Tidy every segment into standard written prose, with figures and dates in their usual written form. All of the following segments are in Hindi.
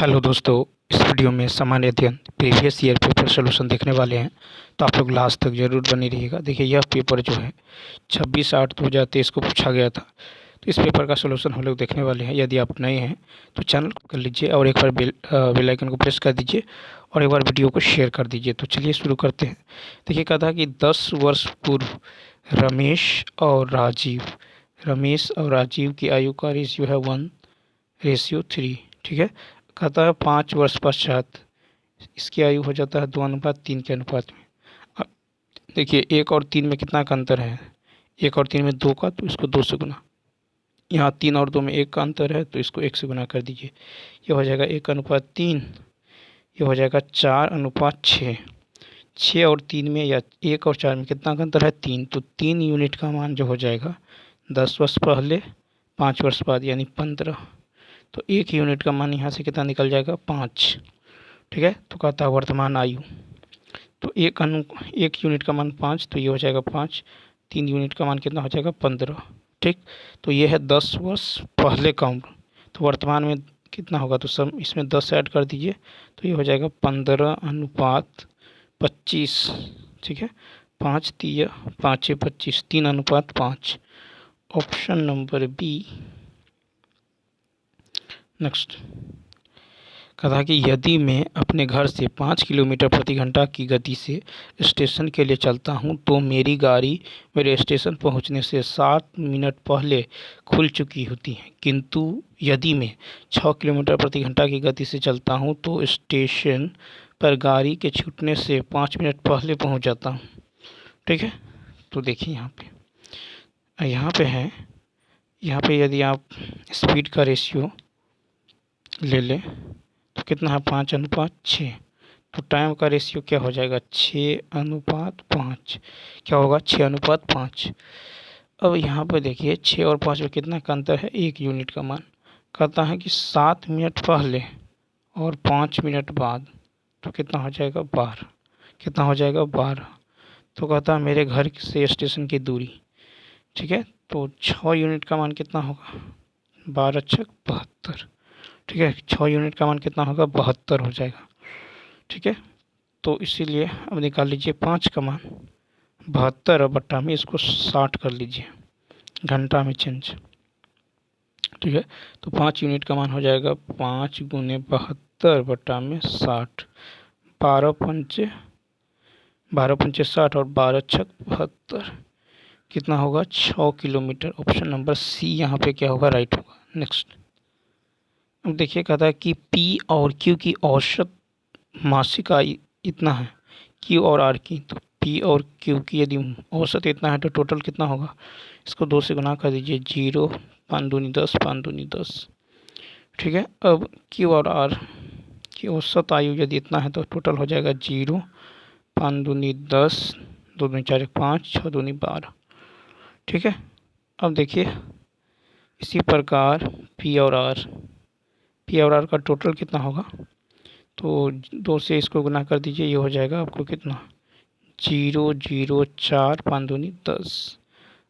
हेलो दोस्तों, इस वीडियो में सामान्य अध्ययन प्रीवियस ईयर पेपर सोल्यूशन देखने वाले हैं। तो आप लोग लास्ट तक जरूर बने रहिएगा। देखिए, यह पेपर जो है 26/8/2023 को पूछा गया था। तो इस पेपर का सोल्यूशन हम लोग देखने वाले हैं। यदि आप नए हैं तो चैनल को कर लीजिए और एक बार बेल आइकन को प्रेस कर दीजिए और एक बार वीडियो को शेयर कर दीजिए। तो चलिए शुरू करते हैं। देखिए, कहा था कि 10 वर्ष पूर्व रमेश और राजीव की आयु का रेशियो है 1:3। ठीक है। कहता है 5 वर्ष पश्चात इसकी आयु हो जाता है 2:3 के अनुपात में। अब देखिए, 1 और 3 में कितना का अंतर है? 1 और 3 में 2 का, तो इसको 2 से गुना। यहाँ 3 और 2 में 1 का अंतर है, तो इसको 1 से गुना कर दीजिए। ये हो जाएगा 1:3। ये हो जाएगा 4:6। 6 और 3 में या 1 और 4 में कितना का अंतर है? 3। तो 3 यूनिट का मान जो हो जाएगा 10 वर्ष पहले 5 वर्ष बाद यानी 15। तो 1 यूनिट का मान यहाँ से कितना निकल जाएगा? 5। ठीक है। तो कहता है वर्तमान आयु। तो 1 यूनिट का मान 5, तो ये हो जाएगा 5। 3 यूनिट का मान कितना हो जाएगा? 15। ठीक। तो ये है 10 वर्ष पहले का उम्र। तो वर्तमान में कितना होगा? तो सब इसमें 10 ऐड कर दीजिए, तो ये हो जाएगा 15:25। ठीक है। 5 तिया 5 25, 3:5। Option number B. नेक्स्ट कहा कि यदि मैं अपने घर से 5 किलोमीटर प्रति घंटा की गति से स्टेशन के लिए चलता हूं तो मेरी गाड़ी मेरे स्टेशन पहुंचने से 7 मिनट पहले खुल चुकी होती है, किंतु यदि मैं 6 किलोमीटर प्रति घंटा की गति से चलता हूं तो स्टेशन पर गाड़ी के छूटने से 5 मिनट पहले पहुंच जाता हूं। ठीक है। तो देखिए, यहाँ पे यदि आप स्पीड का रेशियो ले लें तो कितना है? 5:6। तो टाइम का रेशियो क्या हो जाएगा? 6:5। क्या होगा? 6:5। अब यहाँ पे देखिए, 6 और 5 में कितना का अंतर है? 1 यूनिट का मान। कहता है कि 7 मिनट पहले और 5 मिनट बाद, तो कितना हो जाएगा? 12। कितना हो जाएगा? 12। तो कहता है मेरे घर से स्टेशन की दूरी। ठीक है। तो 6 यूनिट का मान कितना होगा? 12×6 = 72। ठीक है। 6 यूनिट का मान कितना होगा? 72 हो जाएगा। ठीक है। तो इसीलिए अब निकाल लीजिए 5 का मान 72 और बट्टा में इसको 60 कर लीजिए, घंटा में चेंज। ठीक है। तो 5 यूनिट का मान हो जाएगा 5 × 72 बट्टा में 60। 12×5 = 60 और 12×6 = 72। कितना होगा? 6 किलोमीटर। ऑप्शन नंबर सी यहाँ पे क्या होगा? राइट होगा। नेक्स्ट अब देखिए, कहता है कि पी और क्यू की औसत मासिक आय इतना है, क्यू और आर की। तो पी और क्यू की यदि औसत इतना है तो टोटल कितना होगा? इसको 2 से गुना कर दीजिए। 0 5 दूनी 10 5 दूनी 10। ठीक है। अब क्यू और आर की औसत आयु यदि इतना है तो टोटल हो जाएगा 0 5 दूनी 10 2 दूनी 4 5 6 दूनी 12। ठीक है। अब देखिए, इसी प्रकार पी और आर का टोटल कितना होगा? तो 2 से इसको गुना कर दीजिए। ये हो जाएगा आपको कितना? 0 0 4 5 दूनी 10।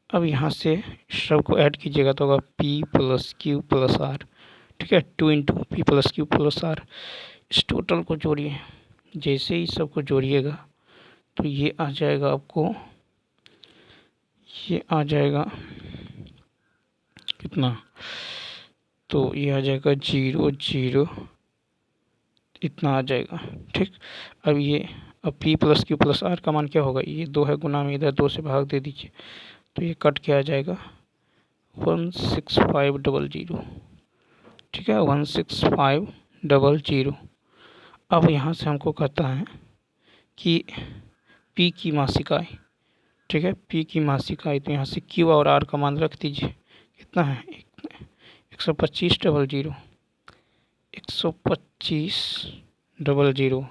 अब यहाँ से सबको ऐड कीजिएगा तो होगा P + Q + R। ठीक है। 2 × P + Q + R। इस टोटल को जोड़िए। जैसे ही सबको जोड़िएगा तो ये आ जाएगा आपको, ये आ जाएगा कितना? तो ये आ जाएगा 0 0 इतना आ जाएगा। ठीक। अब P + Q + R का मान क्या होगा? ये 2 है, गुना में इधर 2 से भाग दे दीजिए, तो ये कट के आ जाएगा 16500। ठीक है। 16500। अब यहाँ से हमको कहता है कि P की मासिक आय। ठीक है। P की मासिक आय, तो यहाँ से Q और R का मान रख दीजिए। कितना है? 12500। 12500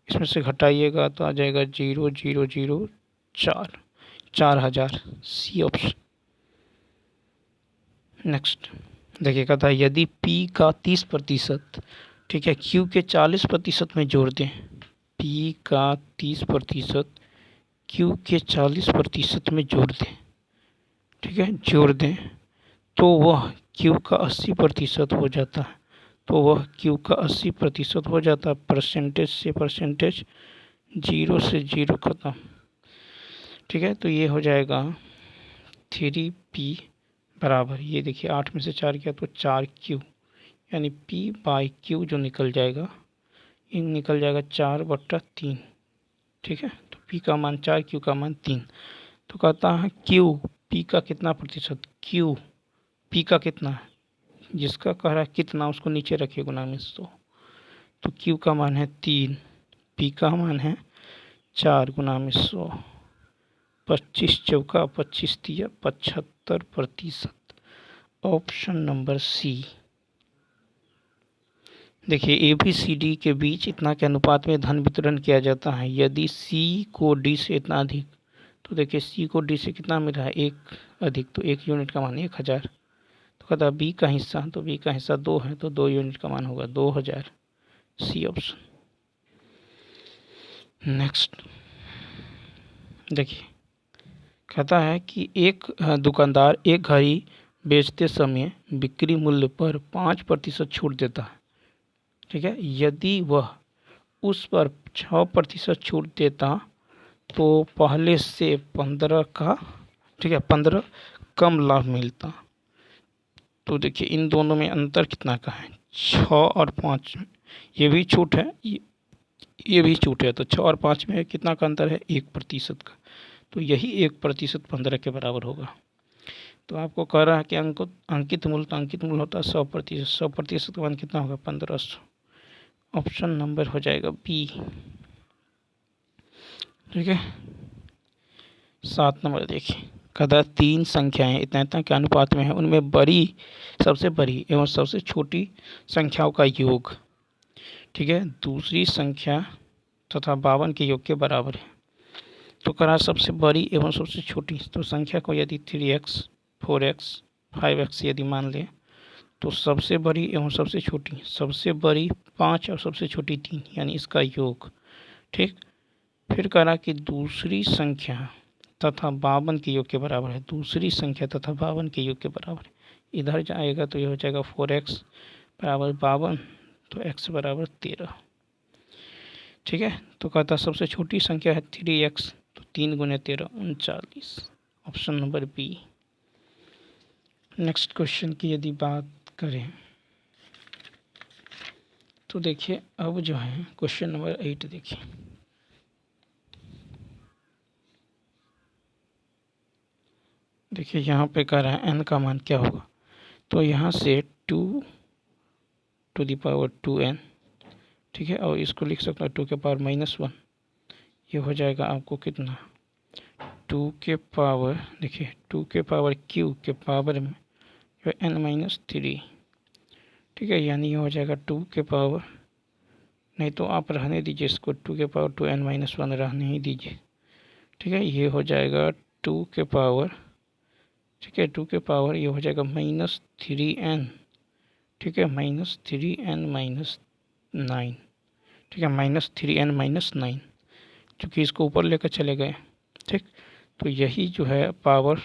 इसमें से घटाइएगा तो आ जाएगा 0 0 0 4 4000। C option. नेक्स्ट देखिए, कहता है यदि P का 30%, ठीक है, Q के 40% में जोड़ दें। P का 30% Q के 40% में जोड़ दें। ठीक है, जोड़ दें तो वह Q का 80% हो जाता है। तो वह Q का 80% हो जाता है। परसेंटेज से परसेंटेज, 0 से 0 खत्म। ठीक है, तो ये हो जाएगा 3P बराबर, ये देखिए 8 में से 4 किया तो 4Q, यानी P/Q जो निकल जाएगा, ये निकल जाएगा 4/3। ठीक है, तो P का मान 4, Q का मान 3। तो कहता है Q P का कितना प्रतिशत, Q P का कितना है, जिसका कह रहा है कितना उसको नीचे रखिए गुना में 100। तो Q का मान है 3, P का मान है 4 गुना में 100, 25 चौका 25 तिया 75%। Option number C. देखिए ABCD के बीच इतना के अनुपात में धन वितरण किया जाता है। यदि C को D से इतना अधिक, तो देखिए C को D से कितना मिल रहा है, 1 अधिक, तो 1 यूनिट का मान 1000। तो कहता है B का हिस्सा, तो B का हिस्सा 2 है, तो 2 यूनिट का मान होगा 2000। C option. नेक्स्ट देखिए, कहता है कि एक दुकानदार एक घड़ी बेचते समय बिक्री मूल्य पर 5% छूट देता है। ठीक है, यदि वह उस पर 6% छूट देता तो पहले से 15 का, ठीक है, 15 कम लाभ मिलता। तो देखिए इन दोनों में अंतर कितना का है, 6 और 5 में ये भी छूट है, ये भी छूट है, तो 6 और 5 में कितना का अंतर है, 1% का। तो यही 1% 15 के बराबर होगा। तो आपको कह रहा है कि अंकित मूल्य होता है 100%। 100% का मान कितना होगा, 1500। ऑप्शन नंबर हो जाएगा बी। ठीक है, 7 नंबर देखिए, कहता है 3 संख्याएं इतना के अनुपात में है, उनमें सबसे बड़ी एवं सबसे छोटी संख्याओं का योग, ठीक है, दूसरी संख्या तथा 52 के योग के बराबर है। तो करा सबसे बड़ी एवं सबसे छोटी, तो संख्या को यदि 3x 4x 5x यदि मान लें, तो सबसे बड़ी एवं सबसे बड़ी 5 और सबसे छोटी 3, यानी इसका योग। ठीक, फिर करा कि दूसरी संख्या तथा 52 के योग के बराबर है, दूसरी संख्या तथा 52 के योग के बराबर है। इधर जाएगा तो ये हो जाएगा 4x बराबर 52, तो x बराबर 13। ठीक है, तो कहता सबसे छोटी संख्या है 3x, तो 3 गुने 13 39। Option number B. Next question की यदि बात करें तो देखिए, अब जो है क्वेश्चन नंबर 8 देखिए, यहाँ पे कह रहा है n का मान क्या होगा। तो यहाँ से 2 टू द पावर 2n, ठीक है, और इसको लिख सकता है 2 के पावर -1। ये हो जाएगा आपको कितना, 2 के पावर, देखिए 2 के पावर q के पावर में जो n-3, ठीक है, यानी ये हो जाएगा 2 के पावर, नहीं तो आप रहने दीजिए इसको, 2 के पावर 2n-1 रहने ही दीजिए। ठीक है, ये हो जाएगा 2 के पावर, ठीक है, 2 के पावर ये हो जाएगा -3n, ठीक है, -3n-9, ठीक है, -3n-9, क्योंकि इसको ऊपर लेकर चले गए। ठीक, तो यही जो है पावर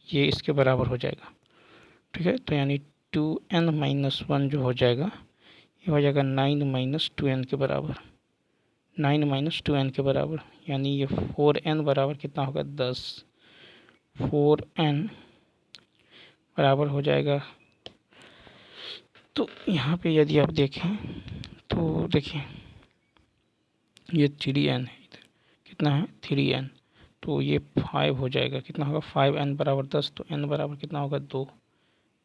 ये इसके बराबर हो जाएगा। ठीक है, तो यानी 2n-1 जो हो जाएगा, ये हो जाएगा 9-2n के बराबर, 9-2n के बराबर, यानी ये 4n बराबर कितना होगा, 10। 4n बराबर हो जाएगा, तो यहाँ पे यदि आप देखें तो देखिए ये 3n है, इधर कितना है 3n, तो ये 5 हो जाएगा, कितना होगा 5n बराबर 10, तो n बराबर कितना होगा 2,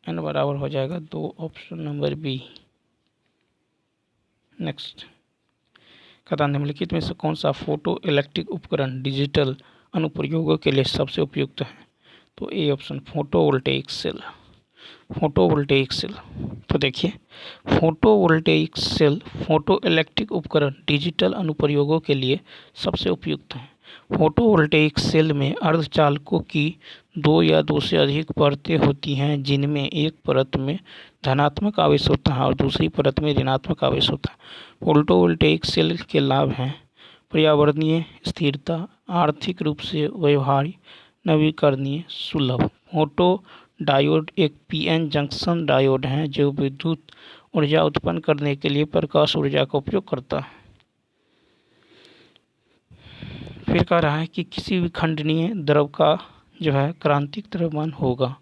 n बराबर हो जाएगा 2। Option number B. नेक्स्ट, कहता निम्नलिखित में से कौन सा फोटो इलेक्ट्रिक उपकरण डिजिटल अनुप्रयोगों के लिए सबसे उपयुक्त है। तो ए ऑप्शन फोटोवोल्टेइक सेल। तो देखिए फोटोवोल्टेइक सेल फोटो इलेक्ट्रिक उपकरण डिजिटल अनुप्रयोगों के लिए सबसे उपयुक्त है। फोटोवोल्टेइक सेल में अर्धचालकों की 2 या 2 से अधिक परतें होती हैं, जिनमें एक परत में धनात्मक आवेश होता है और दूसरी परत में ऋणात्मक आवेश होता है। फोटोवोल्टेइक सेल के लाभ हैं पर्यावरणीय स्थिरता, आर्थिक रूप से व्यवहार्य, नवीकरणीय, सुलभ। फोटो डायोड एक पीएन जंक्शन डायोड हैं जो विद्युत ऊर्जा उत्पन्न करने के लिए प्रकाश ऊर्जा का उपयोग करता है। फिर कह रहा है कि किसी भी खंडनीय द्रव का जो है क्रांतिक द्रव्यमान होगा।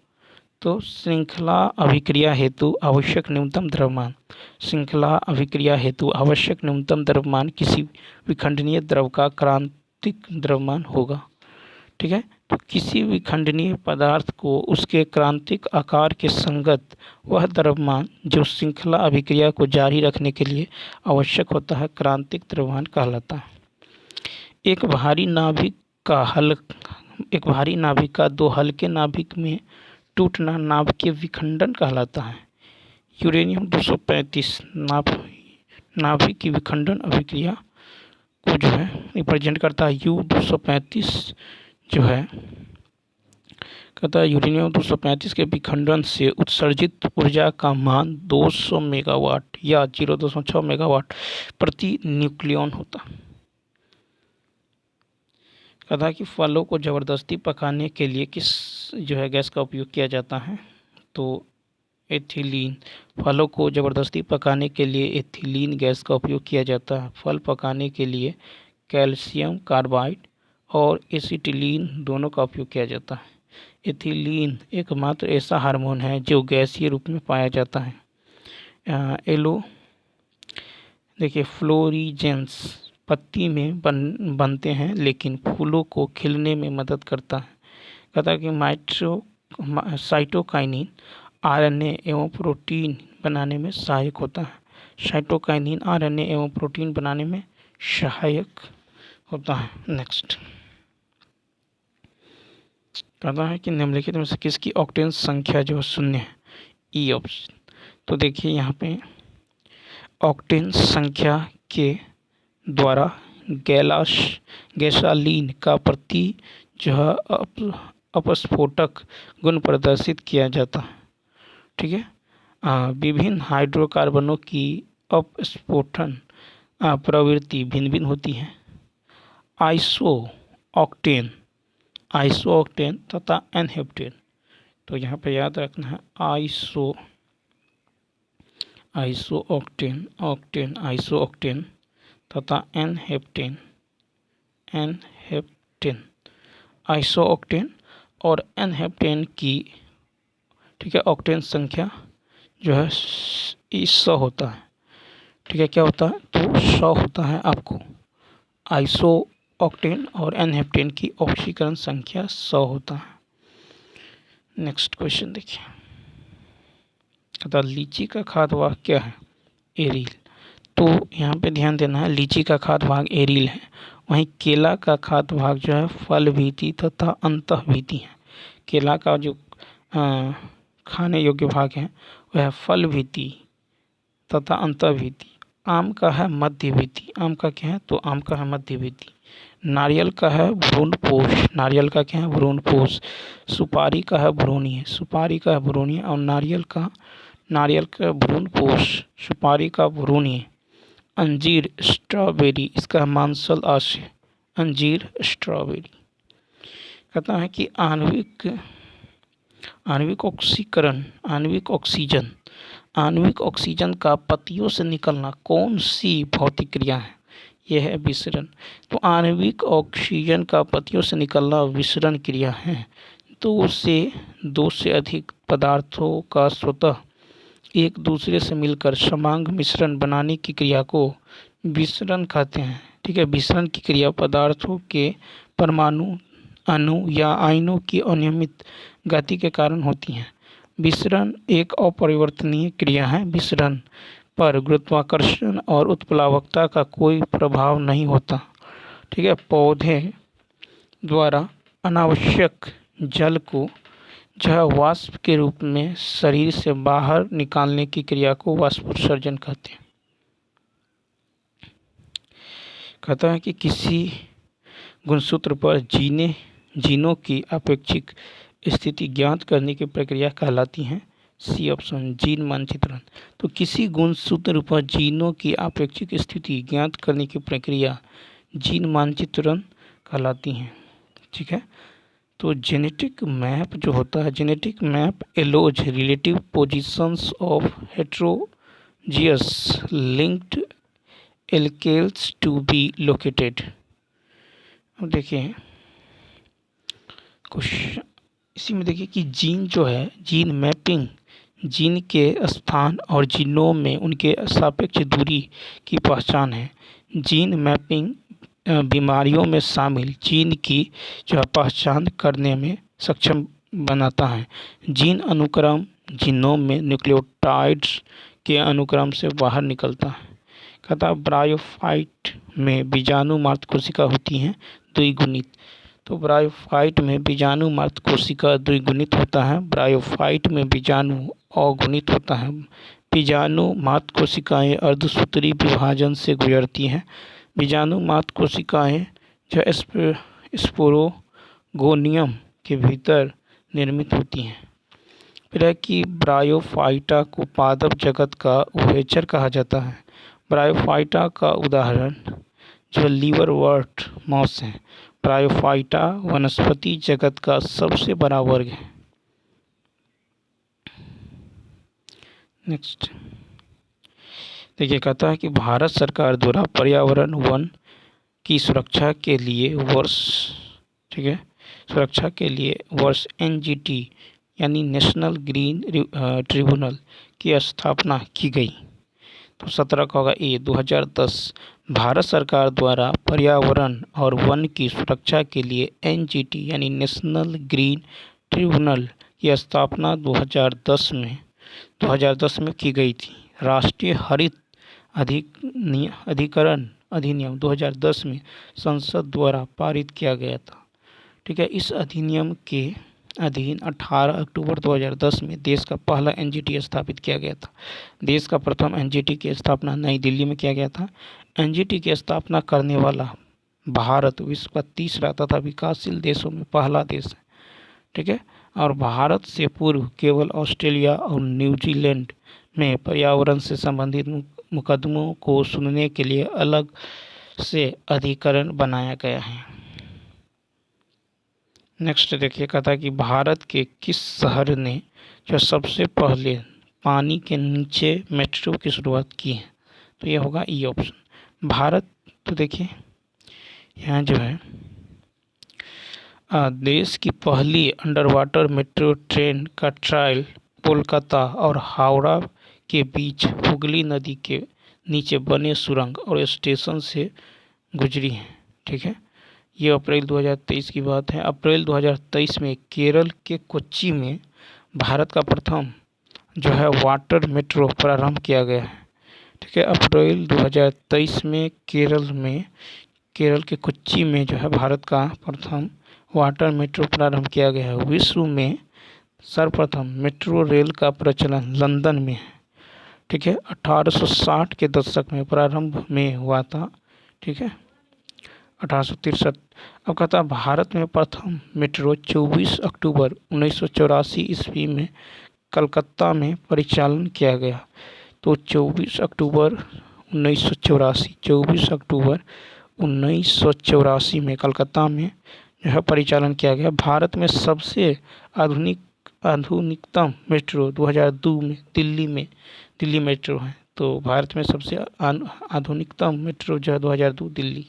तो श्रृंखला अभिक्रिया हेतु आवश्यक न्यूनतम द्रव्यमान, श्रृंखला अभिक्रिया हेतु आवश्यक न्यूनतम द्रव्यमान किसी विखंडनीय द्रव का क्रांतिक द्रव्यमान होगा। ठीक है, तो किसी विखंडनीय पदार्थ को उसके क्रांतिक आकार के संगत वह द्रव्यमान जो श्रृंखला अभिक्रिया को जारी रखने के लिए आवश्यक होता है क्रांतिक द्रव्यमान कहलाता है। एक भारी नाभिक का दो हल्के नाभिक में टूटना नाभिकीय विखंडन कहलाता है। यूरेनियम 235 नाभिक की विखंडन अभिक्रिया को जो है रिप्रेजेंट करता है। U-235 जो है कहता है यूरेनियम 235 के विखंडन से उत्सर्जित ऊर्जा का मान 200 मेगावाट या 0.6 मेगावाट प्रति न्यूक्लियन होता है। कहता है कि फलों को ज़बरदस्ती पकाने के लिए किस जो है गैस का उपयोग किया जाता है। तो एथिलीन, फलों को ज़बरदस्ती पकाने के लिए एथिलीन गैस का उपयोग किया जाता है। फल पकाने के लिए कैल्शियम कार्बाइड और एसिटिलीन दोनों का उपयोग किया जाता है। एथिलीन एकमात्र ऐसा हार्मोन है जो गैसीय रूप में पाया जाता है। देखिए फ्लोरीजेंस पत्ती में बनते हैं लेकिन फूलों को खिलने में मदद करता है। कहता है कि साइटोकाइनिन आरएनए एवं प्रोटीन बनाने में सहायक होता है। साइटोकाइनिन आरएनए एवं प्रोटीन बनाने में सहायक होता है। नेक्स्ट कहता है कि निम्नलिखित में से किसकी ऑक्टेन संख्या जो शून्य है। E option. तो देखिए यहाँ पे ऑक्टेन संख्या के द्वारा गैसालीन का प्रति जो है अपस्फोटक गुण प्रदर्शित किया जाता है। ठीक है, विभिन्न हाइड्रोकार्बनों की अपस्फोटन प्रवृत्ति भिन्न भिन्न होती है। आइसोऑक्टेन तथा एनहेप्टेन। तो यहाँ पे याद रखना है आइसोऑक्टेन तथा एनहेप्टेन। आइसोऑक्टेन और एनहेप्टेन की ठीक है ऑक्टेन संख्या जो है 100 होता है। ठीक है, क्या होता है तो 100 होता है आपको। आइसोऑक्टेन और एनहेप्टेन की ऑक्सीकरण संख्या 100 होता है। नेक्स्ट क्वेश्चन देखिए, कहता लीची का खाद्य भाग क्या है। एरिल। तो यहाँ पे ध्यान देना है, लीची का खाद्य भाग एरिल है। वहीं केला का खाद्य भाग जो है फल भीति तथा अंतःभीति है। केला का जो खाने योग्य भाग है वह फल भीति तथा अंतःभीति। आम का है मध्यभीति। आम का क्या है तो आम का है मध्यभीति। नारियल का है भ्रूणपोष। नारियल का क्या है भ्रूणपोष। सुपारी का है भ्रूणीय। सुपारी का है भ्रूणीय और नारियल का भ्रूणपोष, सुपारी का भ्रूणीय। अंजीर स्ट्रॉबेरी, इसका मांसल आशय। अंजीर स्ट्रॉबेरी। कहता है कि आणविक ऑक्सीजन का पत्तियों से निकलना कौन सी भौतिक क्रिया है। यह है विसरण। तो आणविक ऑक्सीजन का पत्तियों से निकलना विसरण क्रिया है। दो से अधिक पदार्थों का स्वतः एक दूसरे से मिलकर समांग मिश्रण बनाने की क्रिया को विसरण कहते हैं। ठीक है, विसरण की क्रिया पदार्थों के परमाणु, अणु या आयनों की अनियमित गति के कारण होती है। विसरण एक अपरिवर्तनीय क्रिया है। विसरण पर गुरुत्वाकर्षण और उत्प्लावकता का कोई प्रभाव नहीं होता। ठीक है, पौधे द्वारा अनावश्यक जल को जो वाष्प के रूप में शरीर से बाहर निकालने की क्रिया को वाष्पोत्सर्जन कहते हैं। कहता है कि किसी गुणसूत्र पर जीनों की अपेक्षिक स्थिति ज्ञात करने की प्रक्रिया कहलाती है। सी ऑप्शन, जीन मानचित्रण। तो किसी गुणसूत्र पर जीनों की अपेक्षिक स्थिति ज्ञात करने की प्रक्रिया जीन मानचित्रण कहलाती है। ठीक है, तो जेनेटिक मैप जो होता है, genetic map allows relative positions of जियस linked alleles to be located. अब देखिए क्वेश्चन इसी में देखिए कि जीन जो है, जीन मैपिंग जीन के स्थान और जीनोम में उनके सापेक्ष दूरी की पहचान है। जीन मैपिंग बीमारियों में शामिल जीन की जो है पहचान करने में सक्षम बनाता है। जीन अनुक्रम जीनोम में न्यूक्लियोटाइड्स के अनुक्रम से बाहर निकलता है। कहता ब्रायोफाइट में बीजाणु मात्र कोशिका होती हैं द्विगुणित। तो ब्रायोफाइट में बीजाणु मात्र कोशिका द्विगुणित होता है। ब्रायोफाइट में बीजाणु अगुणित होता है। बीजाणु मात्र कोशिकाएं अर्धसूत्री विभाजन से गुजरती हैं। बीजाणु मात्र कोशिकाएं जो स्पोरोगोनियम के भीतर निर्मित होती हैं। फिर है कि ब्रायोफाइटा को पादप जगत का उभयचर कहा जाता है। ब्रायोफाइटा का उदाहरण जो लीवरवर्ट मॉस है। ब्रायोफाइटा वनस्पति जगत का सबसे बड़ा वर्ग है। नेक्स्ट देखिए कहता है कि भारत सरकार द्वारा पर्यावरण वन की सुरक्षा के लिए वर्ष NGT यानी नेशनल ग्रीन ट्रिब्यूनल की स्थापना की गई। तो 17 का होगा ए 2010 भारत सरकार द्वारा पर्यावरण और वन की सुरक्षा के लिए NGT यानी नेशनल ग्रीन ट्रिब्यूनल की स्थापना 2010 में की गई थी। राष्ट्रीय हरित अधिकरण अधिनियम 2010 में संसद द्वारा पारित किया गया था। ठीक है, इस अधिनियम के अधीन 18 अक्टूबर 2010 में देश का पहला NGT स्थापित किया गया था। देश का प्रथम NGT की स्थापना नई दिल्ली में किया गया था। NGT की स्थापना करने वाला भारत विश्व का तीसरा तथा विकासशील देशों में पहला देश है। ठीक है, और भारत से पूर्व केवल ऑस्ट्रेलिया और न्यूजीलैंड में पर्यावरण से संबंधित मुकदमों को सुनने के लिए अलग से अधिकरण बनाया गया है। नेक्स्ट देखिए कहता है कि भारत के किस शहर ने जो सबसे पहले पानी के नीचे मेट्रो की शुरुआत की है। तो ये होगा ई ऑप्शन भारत। तो देखिए यहाँ जो है देश की पहली अंडर वाटर मेट्रो ट्रेन का ट्रायल कोलकाता और हावड़ा के बीच हुगली नदी के नीचे बने सुरंग और स्टेशन से गुजरी है। ठीक है, ये अप्रैल 2023 की बात है। अप्रैल 2023 में केरल के कोच्चि में भारत का प्रथम जो है वाटर मेट्रो प्रारंभ किया गया है। ठीक है, अप्रैल 2023 में केरल के कोच्चि में जो है भारत का प्रथम वाटर मेट्रो प्रारंभ किया गया है। विश्व में सर्वप्रथम मेट्रो रेल का प्रचलन लंदन में है। ठीक है, 1860 के दशक में प्रारंभ में हुआ था। ठीक है, 1863। अब कहता है भारत में प्रथम मेट्रो 24 अक्टूबर 1984 ईस्वी में कलकत्ता में परिचालन किया गया। तो 24 अक्टूबर 1984 में कलकत्ता में जो है परिचालन किया गया। भारत में सबसे आधुनिकतम मेट्रो 2002 में दिल्ली मेट्रो है। तो भारत में सबसे आधुनिकतम मेट्रो जो है 2002 दिल्ली।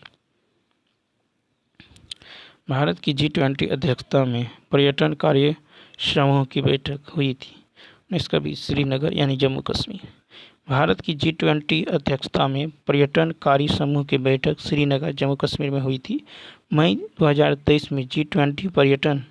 भारत की G20 अध्यक्षता में पर्यटन कार्य समूह की बैठक हुई थी। इसका भी श्रीनगर यानी जम्मू कश्मीर। भारत की G20 अध्यक्षता में पर्यटन कार्य समूह की बैठक श्रीनगर जम्मू कश्मीर में हुई थी। मई 2023 में G20 पर्यटन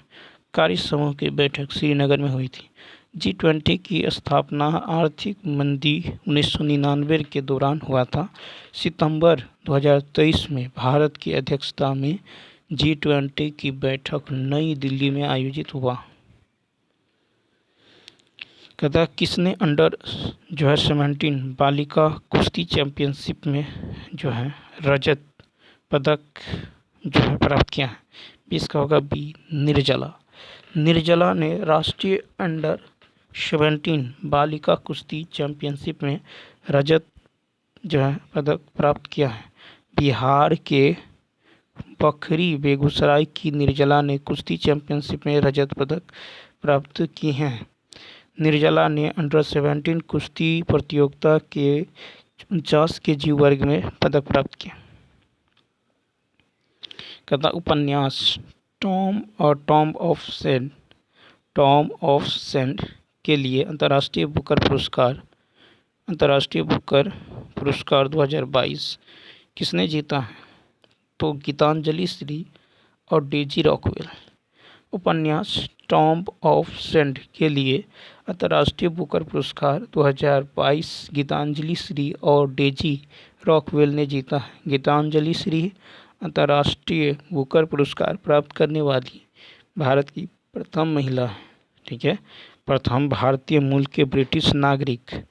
कार्य समूह की बैठक श्रीनगर में हुई थी। G20 की स्थापना आर्थिक मंदी 1999 के दौरान हुआ था। सितंबर 2023 में भारत की अध्यक्षता में G20 की बैठक नई दिल्ली में आयोजित हुआ। कहता किसने अंडर जो है 17 बालिका कुश्ती चैंपियनशिप में जो है रजत पदक जो है प्राप्त किया है। इसका होगा बी निर्जला ने राष्ट्रीय अंडर 17 बालिका कुश्ती चैंपियनशिप में रजत जो है पदक प्राप्त किया है। बिहार के बखरी बेगूसराय की निर्जला ने कुश्ती चैंपियनशिप में रजत पदक प्राप्त की हैं। निर्जला ने अंडर-17 कुश्ती प्रतियोगिता के 49 केजी वर्ग में पदक प्राप्त किया। कथा उपन्यास टॉम ऑफ सेंड के लिए अंतर्राष्ट्रीय बुकर पुरस्कार 2022 किसने जीता है? तो गीतांजलि श्री और डेजी रॉकवेल। उपन्यास टॉम ऑफ सेंड के लिए अंतर्राष्ट्रीय बुकर पुरस्कार 2022 गीतांजलि श्री और डेजी रॉकवेल ने जीता है। गीतांजलि श्री अंतर्राष्ट्रीय बुकर पुरस्कार प्राप्त करने वाली भारत की प्रथम महिला है। ठीक है, प्रथम भारतीय मूल के ब्रिटिश नागरिक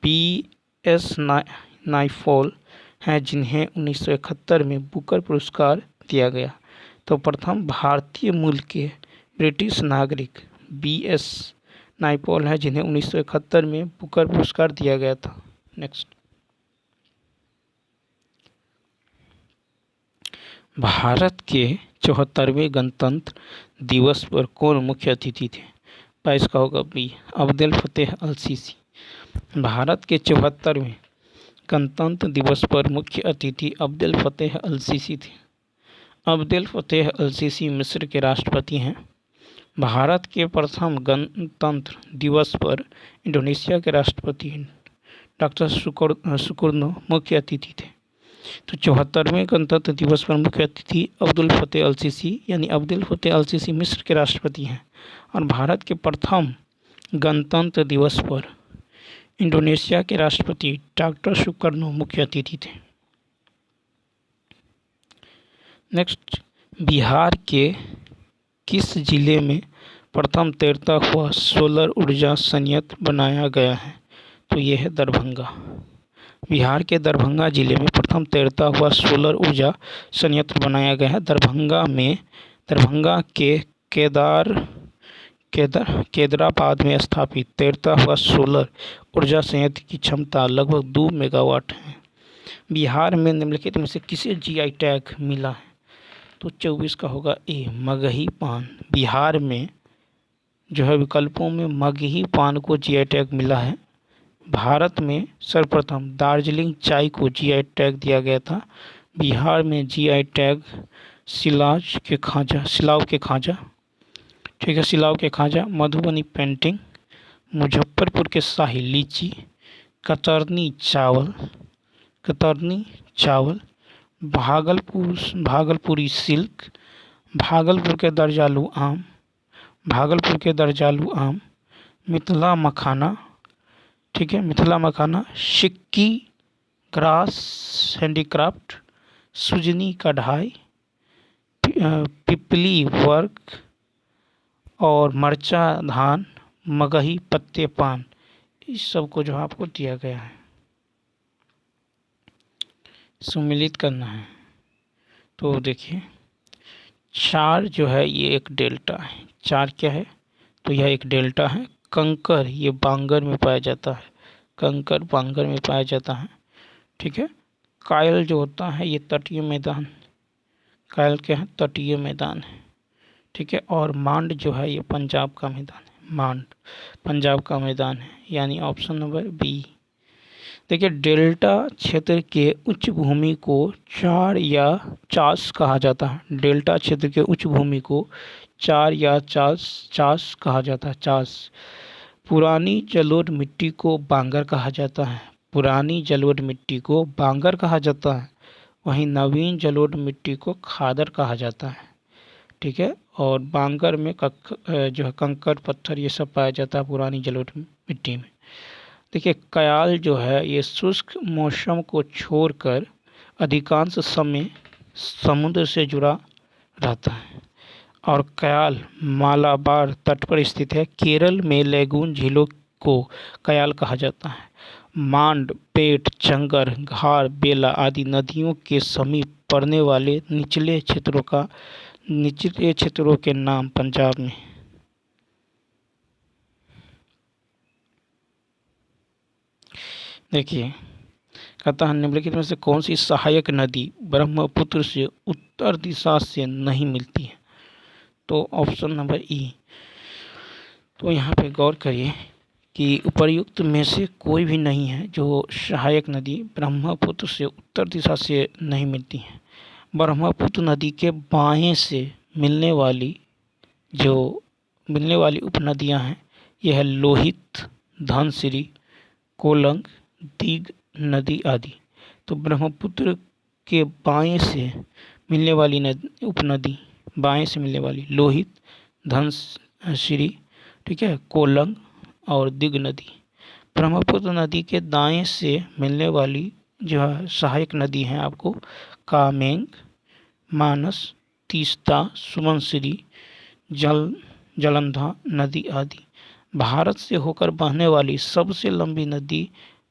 B.S. नाइफॉल हैं, जिन्हें 1971 में बुकर पुरस्कार दिया गया। तो प्रथम भारतीय मूल के ब्रिटिश नागरिक B.S. नाइपॉल हैं, जिन्हें 1971 में बुकर पुरस्कार दिया गया था। नेक्स्ट, भारत के 74वें गणतंत्र दिवस पर कौन मुख्य अतिथि थे? 22 का होगा बी, अब्देल फतेह अल सीसी। भारत के 74वें गणतंत्र दिवस पर मुख्य अतिथि अब्देल फतेह अल सीसी थे। अब्देल फतेह अल सीसी मिस्र के राष्ट्रपति हैं। भारत के प्रथम गणतंत्र दिवस पर इंडोनेशिया के राष्ट्रपति डॉक्टर सुकर्नो मुख्य अतिथि थे। तो 74वें गणतंत्र दिवस पर मुख्य अतिथि अब्दुल फतेह अल सीसी यानी अब्दुल फतेह अल सीसी मिस्र के राष्ट्रपति हैं। और भारत के प्रथम गणतंत्र दिवस पर इंडोनेशिया के राष्ट्रपति डॉक्टर सुकर्नो मुख्य अतिथि थे। नेक्स्ट, बिहार के किस जिले में प्रथम तैरता हुआ सोलर ऊर्जा संयंत्र बनाया गया है? तो यह है दरभंगा। बिहार के दरभंगा जिले में प्रथम तैरता हुआ सोलर ऊर्जा संयंत्र बनाया गया है। दरभंगा के केदराबाद में स्थापित तैरता हुआ सोलर ऊर्जा संयंत्र की क्षमता लगभग 2 मेगावाट है। बिहार में निम्नलिखित में से किसे GI टैग मिला है? तो 24 का होगा ए, मगही पान। बिहार में जो है विकल्पों में मगही पान को GI टैग मिला है। भारत में सर्वप्रथम दार्जिलिंग चाय को GI टैग दिया गया था। बिहार में GI टैग सिलाव के खाजा, ठीक है, सिलाव के खाजा, मधुबनी पेंटिंग, मुजफ्फरपुर के शाही लीची, कतरनी चावल, भागलपुरी सिल्क, भागलपुर के दर्जालू आम, मिथिला मखाना, ठीक है, मिथिला मखाना, सिक्की ग्रास हैंडीक्राफ्ट, सुजनी कढ़ाई, पिपली वर्क और मरचा धान, मगही पत्ते पान, इस सब को जो आपको दिया गया है सम्मिलित करना है। तो देखिए 4 जो है ये एक डेल्टा है। 4 क्या है? तो यह एक डेल्टा है। कंकर ये बांगर में पाया जाता है। कंकर बांगर में पाया जाता है, ठीक है। कायल जो होता है ये तटीय मैदान, कायल क्या है? तटीय मैदान है, ठीक है। और मांड जो है ये पंजाब का मैदान है। मांड पंजाब का मैदान है, यानी ऑप्शन नंबर बी। देखिए डेल्टा क्षेत्र के उच्च भूमि को चार या चास कहा जाता है। डेल्टा क्षेत्र के उच्च भूमि को चार या चास कहा जाता है। चास। पुरानी जलोढ़ मिट्टी को बांगर कहा जाता है। पुरानी जलोढ़ मिट्टी को बांगर कहा जाता है। वहीं नवीन जलोढ़ मिट्टी को खादर कहा जाता है, ठीक है। और बांगर में जो है कंकड़ पत्थर ये सब पाया जाता है पुरानी जलोढ़ मिट्टी में। देखिए कयाल जो है ये शुष्क मौसम को छोड़कर अधिकांश समय समुद्र से जुड़ा रहता है। और कयाल मालाबार तट पर स्थित है। केरल में लैगून झीलों को कयाल कहा जाता है। मांड, पेट, चंगर, घार, बेला आदि नदियों के समीप पड़ने वाले निचले क्षेत्रों के नाम पंजाब में। देखिए कहता है निम्नलिखित में से कौन सी सहायक नदी ब्रह्मपुत्र से उत्तर दिशा से नहीं मिलती है? तो ऑप्शन नंबर ई। तो यहाँ पे गौर करिए कि उपर्युक्त में से कोई भी नहीं है जो सहायक नदी ब्रह्मपुत्र से उत्तर दिशा से नहीं मिलती है। ब्रह्मपुत्र नदी के बाएं से मिलने वाली उपनदियां हैं, यह है लोहित, धनसिरी, कोलंग, दीघ नदी आदि। तो ब्रह्मपुत्र के बाएं से मिलने वाली उपनदी, बाएं से मिलने वाली लोहित, धनसिरी, ठीक है, कोलंग और दीघ नदी। ब्रह्मपुत्र नदी के दाएं से मिलने वाली जो है सहायक नदी हैं आपको कामेंग, मानस, तीस्ता, सुमनसिरी, जलंधर नदी आदि। भारत से होकर बहने वाली सबसे लंबी नदी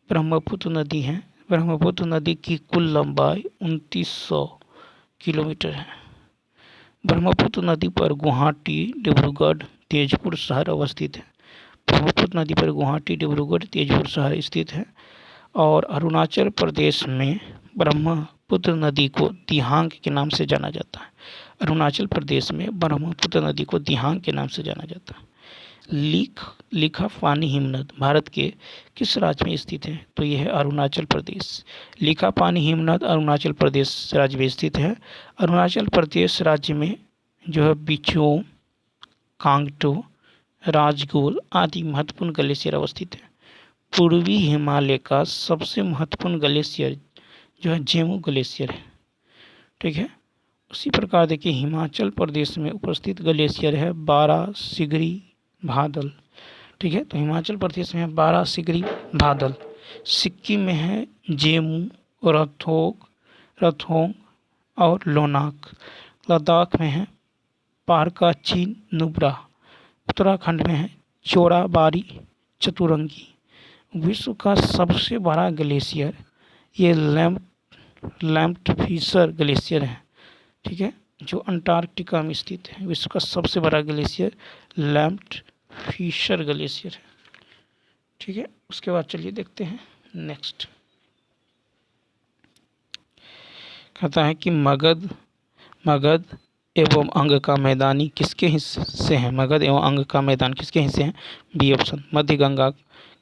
ब्रह्मपुत्र नदी है। ब्रह्मपुत्र नदी की कुल लंबाई 2900 किलोमीटर है। ब्रह्मपुत्र नदी पर गुवाहाटी, डिब्रूगढ़, तेजपुर शहर अवस्थित है। ब्रह्मपुत्र नदी पर गुवाहाटी, डिब्रूगढ़, तेजपुर शहर स्थित है। और अरुणाचल प्रदेश में ब्रह्मपुत्र नदी को दिहांग के नाम से जाना जाता है। अरुणाचल प्रदेश में ब्रह्मपुत्र नदी को दिहांग के नाम से जाना जाता है। लिखापानी हिमनद भारत के किस राज्य में स्थित है? तो यह है अरुणाचल प्रदेश। लिखापानी हिमनद अरुणाचल प्रदेश राज्य में स्थित है। अरुणाचल प्रदेश राज्य में जो है बिचोम, कांगटो, राजगोल आदि महत्वपूर्ण ग्लेशियर अवस्थित है। पूर्वी हिमालय का सबसे महत्वपूर्ण ग्लेशियर जो है जेमू ग्लेशियर है, ठीक है। उसी प्रकार देखिए हिमाचल प्रदेश में उपस्थित ग्लेशियर है बारासिगरी भादल, ठीक है। तो हिमाचल प्रदेश में है बारासिगरी भादल। सिक्किम में है जेमू, रथोंग और लोनाक। लद्दाख में है पारकाचीन नुब्रा। उत्तराखंड में है चोराबाड़ी चतुरंगी। विश्व का सबसे बड़ा ग्लेशियर ये लैम्प्टफिशर ग्लेशियर है, ठीक है, जो अंटार्कटिका में स्थित है। विश्व का सबसे बड़ा ग्लेशियर लैम्प्टफिशर ग्लेशियर है, ठीक है। उसके बाद चलिए देखते हैं नेक्स्ट। कहता है कि मगध एवं अंग का मैदानी किसके हिस्से हैं? मगध एवं अंग का मैदान किसके हिस्से हैं? बी ऑप्शन मध्य गंगा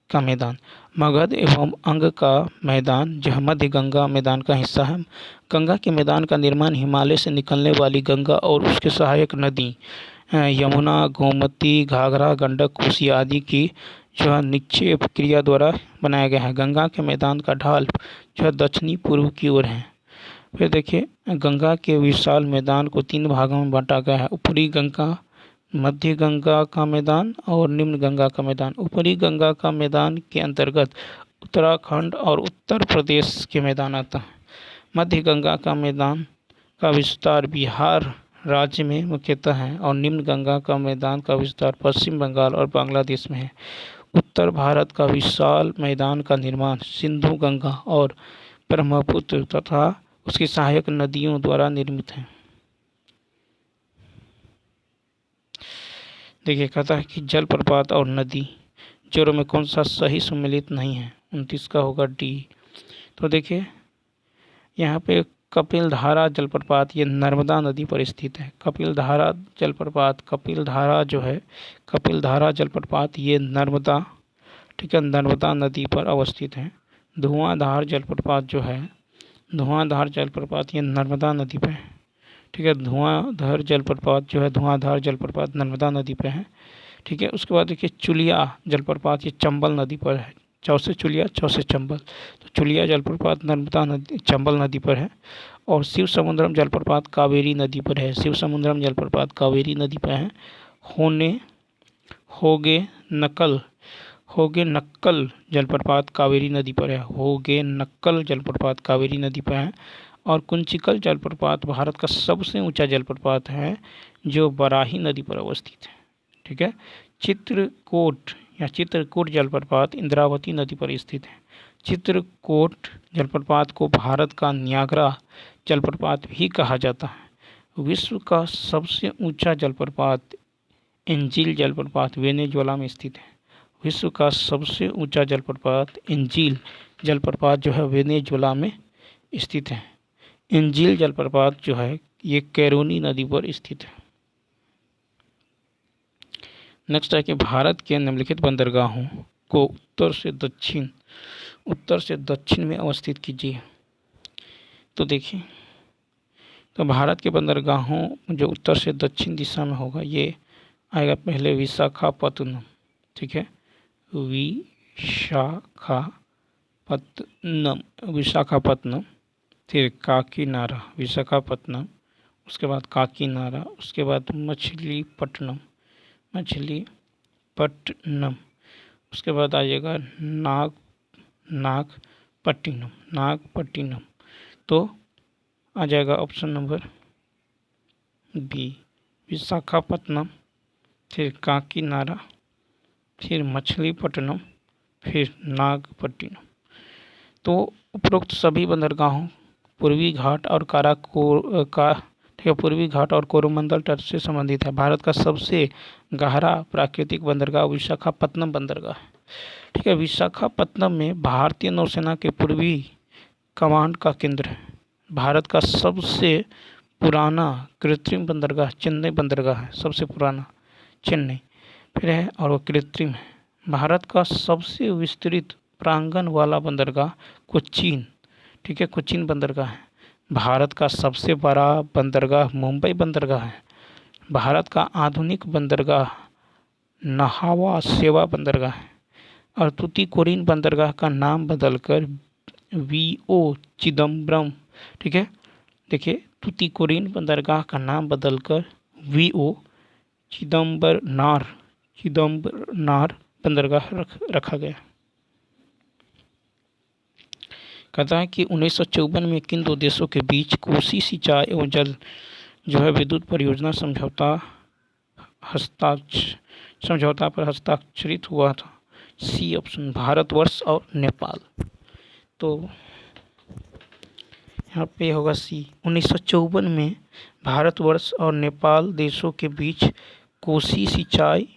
का मैदान। मगध एवं अंग का मैदान जो है मध्य गंगा मैदान का हिस्सा है। गंगा के मैदान का निर्माण हिमालय से निकलने वाली गंगा और उसके सहायक नदी यमुना, गोमती, घाघरा, गंडक, कोसी आदि की जो है निक्षेप क्रिया द्वारा बनाया गया है। गंगा के मैदान का ढाल जो है दक्षिणी पूर्व की ओर है। फिर देखिए गंगा के विशाल मैदान को 3 भागों में बांटा गया है। ऊपरी गंगा, मध्य गंगा का मैदान और निम्न गंगा का मैदान। ऊपरी गंगा का मैदान के अंतर्गत उत्तराखंड और उत्तर प्रदेश के मैदान आता है। मध्य गंगा का मैदान का विस्तार बिहार राज्य में मुख्यतः है और निम्न गंगा का मैदान का विस्तार पश्चिम बंगाल और बांग्लादेश में है। उत्तर भारत का विशाल मैदान का निर्माण सिंधु, गंगा और ब्रह्मपुत्र तथा उसकी सहायक नदियों द्वारा निर्मित है। देखिए कहता है कि जलप्रपात और नदी जोड़ों में कौन सा सही सम्मिलित नहीं है? 29 का होगा डी। तो देखिए यहाँ पे कपिलधारा जलप्रपात ये नर्मदा नदी पर स्थित है। कपिलधारा जलप्रपात ये नर्मदा, ठीक है, नर्मदा नदी पर अवस्थित है। धुआंधार जलप्रपात ये नर्मदा नदी पर है, ठीक है। धुआंधार जलप्रपात नर्मदा नदी पर है, ठीक है। उसके बाद देखिए चुलिया जलप्रपात ये चंबल नदी पर है। चौसे चुलिया, चौसे चंबल, तो चुलिया जलप्रपात चंबल नदी पर है। और शिव समुद्रम जलप्रपात कावेरी नदी पर है। होगे नक्कल जलप्रपात कावेरी नदी पर है। और कुंचिकल जलप्रपात भारत का सबसे ऊंचा जलप्रपात है जो बराही नदी पर अवस्थित है, ठीक है। चित्रकूट जलप्रपात इंद्रावती नदी पर स्थित है। चित्रकूट जलप्रपात को भारत का न्यागरा जलप्रपात भी कहा जाता है। विश्व का सबसे ऊंचा जलप्रपात एंजिल जलप्रपात वेनेजुएला में स्थित है। विश्व का सबसे ऊंचा जलप्रपात एंजिल जलप्रपात जो है वेनेजुएला में स्थित है। एंजिल जलप्रपात जो है ये कैरोनी नदी पर स्थित है। नेक्स्ट है कि भारत के निम्नलिखित बंदरगाहों को उत्तर से दक्षिण में अवस्थित कीजिए। तो देखिए, तो भारत के बंदरगाहों जो उत्तर से दक्षिण दिशा में होगा, ये आएगा पहले विशाखापत्तनम, ठीक है, विशाखापत्तनम, फिर काकीनाडा, विशाखापत्तनम, उसके बाद काकीनाडा, उसके बाद मछलीपट्टनम, उसके बाद आ जाएगा नागपट्टिनम। तो आ जाएगा ऑप्शन नंबर बी, विशाखापत्तनम, फिर काकीनाडा, फिर मछलीपट्टनम, फिर नागपट्टिनम। तो उपरोक्त सभी बंदरगाहों पूर्वी घाट और कोरोमंडल तट से संबंधित है। भारत का सबसे गहरा प्राकृतिक बंदरगाह विशाखापत्तनम बंदरगाह है, ठीक है। विशाखापत्तनम में भारतीय नौसेना के पूर्वी कमांड का केंद्र है। भारत का सबसे पुराना कृत्रिम बंदरगाह चेन्नई बंदरगाह है, सबसे पुराना चेन्नई फिर है, और वो कृत्रिम है। भारत का सबसे विस्तृत प्रांगण वाला बंदरगाह कोचीन, ठीक है, कोचीन बंदरगाह है। भारत का सबसे बड़ा बंदरगाह मुंबई बंदरगाह है। भारत का आधुनिक बंदरगाह नहावा सेवा बंदरगाह है। और तूतीकोरिन बंदरगाह का नाम बदलकर वीओ चिदम्बरम, ठीक है, देखिए, तूतीकोरिन बंदरगाह का नाम बदलकर वीओ चिदम्बरनार बंदरगाह रखा गया। कहता है कि 1954 में किन दो देशों के बीच कोसी सिंचाई एवं जल विद्युत परियोजना समझौता पर हस्ताक्षरित हुआ था। सी ऑप्शन, भारतवर्ष और नेपाल। तो यहाँ पे होगा सी, 1954 में भारतवर्ष और नेपाल देशों के बीच कोसी सिंचाई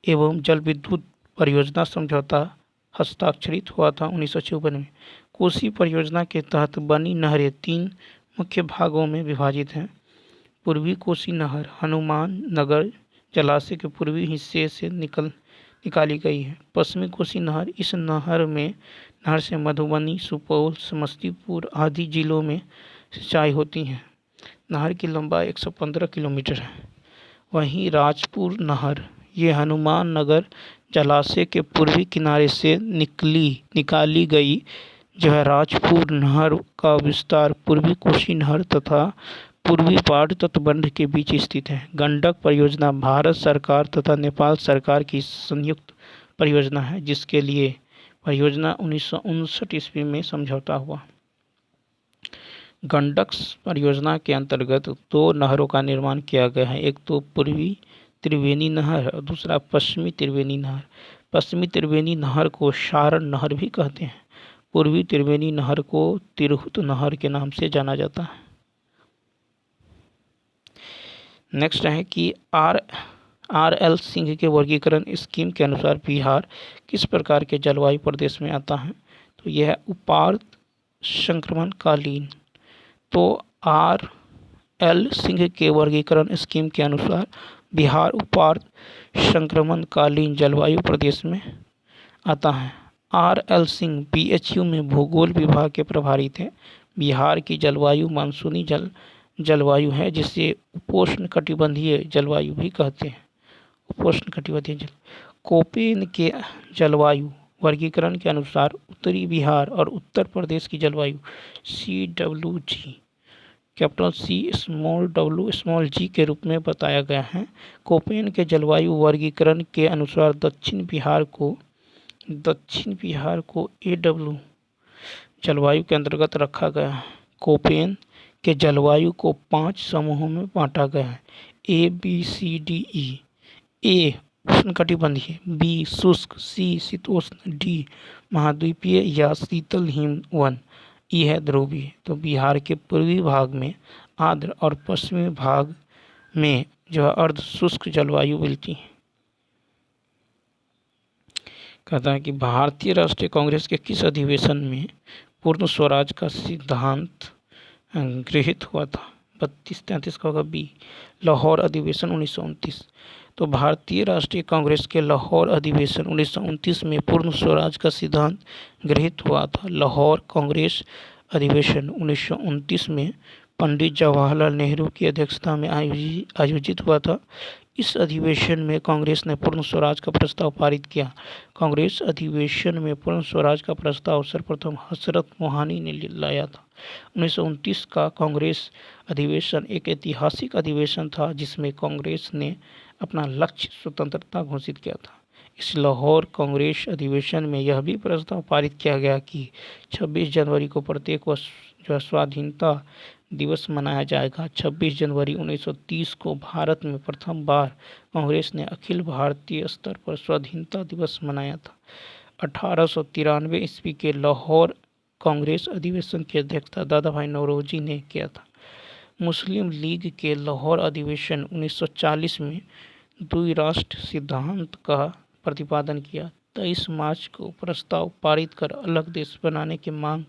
एवं जल विद्युत परियोजना समझौता हस्ताक्षरित हुआ था 1954 में। कोसी परियोजना के तहत बनी नहरें 3 मुख्य भागों में विभाजित हैं। पूर्वी कोसी नहर हनुमान नगर जलाशय के पूर्वी हिस्से से निकाली गई है। पश्चिमी कोसी नहर, इस नहर से मधुबनी, सुपौल, समस्तीपुर आदि जिलों में सिंचाई होती है। नहर की लंबाई 115 किलोमीटर है। वहीं राजपुर नहर, ये हनुमान नगर जलाशय के पूर्वी किनारे से निकाली गई राजपुर नहर का विस्तार पूर्वी कोसी नहर तथा पूर्वी बाढ़ तटबंध के बीच स्थित है। गंडक परियोजना भारत सरकार तथा नेपाल सरकार की संयुक्त परियोजना है, जिसके लिए परियोजना 1959 ईस्वी में समझौता हुआ। गंडक परियोजना के अंतर्गत 2 नहरों का निर्माण किया गया है। एक तो पूर्वी त्रिवेणी नहर और दूसरा पश्चिमी त्रिवेणी नहर। पश्चिमी त्रिवेणी नहर को सारण नहर भी कहते हैं। पूर्वी त्रिवेणी नहर को तिरहुत नहर के नाम से जाना जाता है। नेक्स्ट है कि आर.एल. सिंह के वर्गीकरण स्कीम के अनुसार बिहार किस प्रकार के जलवायु प्रदेश में आता है? तो यह है उपार्द संक्रमणकालीन। तो आर.एल. सिंह के वर्गीकरण स्कीम के अनुसार बिहार उपार्द संक्रमणकालीन जलवायु प्रदेश में आता है। आर.एल. सिंह बीएचयू में भूगोल विभाग के प्रभारी थे। बिहार की जलवायु मानसूनी जलवायु है, जिसे उपोष्णकटिबंधीय जलवायु भी कहते हैं। उपोष्णकटिबंधीय कोपेन के जलवायु वर्गीकरण के अनुसार उत्तरी बिहार और उत्तर प्रदेश की जलवायु CWG, capital C small w small g के रूप में बताया गया है। कोपेन के जलवायु वर्गीकरण के अनुसार दक्षिण बिहार को AW जलवायु के अंतर्गत रखा गया है। कोपेन के जलवायु को 5 समूहों में बांटा गया है। ABCDE। A उष्णकटिबंधीय, B शुष्क, C शीतोष्ण, D महाद्वीपीय या शीतल हिमवन, E है ध्रुवीय। तो बिहार के पूर्वी भाग में आर्द्र और पश्चिमी भाग में अर्ध शुष्क जलवायु मिलती है। कहता है कि भारतीय राष्ट्रीय कांग्रेस के किस अधिवेशन में पूर्ण स्वराज का सिद्धांत गृहीत हुआ था? 32-33 का होगा बी, लाहौर अधिवेशन 1929। तो भारतीय राष्ट्रीय कांग्रेस के लाहौर अधिवेशन 1929 में पूर्ण स्वराज का सिद्धांत गृहीत हुआ था। लाहौर कांग्रेस अधिवेशन 1929 में पंडित जवाहरलाल नेहरू की अध्यक्षता में आयोजित हुआ था। इस अधिवेशन में कांग्रेस ने पूर्ण स्वराज का प्रस्ताव पारित किया। कांग्रेस अधिवेशन में पूर्ण स्वराज का प्रस्ताव सर्वप्रथम हजरत मोहानी ने लाया था। 1929 का कांग्रेस अधिवेशन एक ऐतिहासिक अधिवेशन था जिसमें कांग्रेस ने अपना लक्ष्य स्वतंत्रता घोषित किया था। इस लाहौर कांग्रेस अधिवेशन में यह भी प्रस्ताव पारित किया गया कि 26 जनवरी को प्रत्येक वर्ष जो स्वाधीनता दिवस मनाया जाएगा। 26 जनवरी 1930 को भारत में प्रथम बार कांग्रेस ने अखिल भारतीय स्तर पर स्वाधीनता दिवस मनाया था। 1893 ईस्वी के लाहौर कांग्रेस अधिवेशन की अध्यक्षता दादा भाई नौरोजी ने किया था। मुस्लिम लीग के लाहौर अधिवेशन 1940 में द्विराष्ट्र सिद्धांत का प्रतिपादन किया। 23 मार्च को प्रस्ताव पारित कर अलग देश बनाने की मांग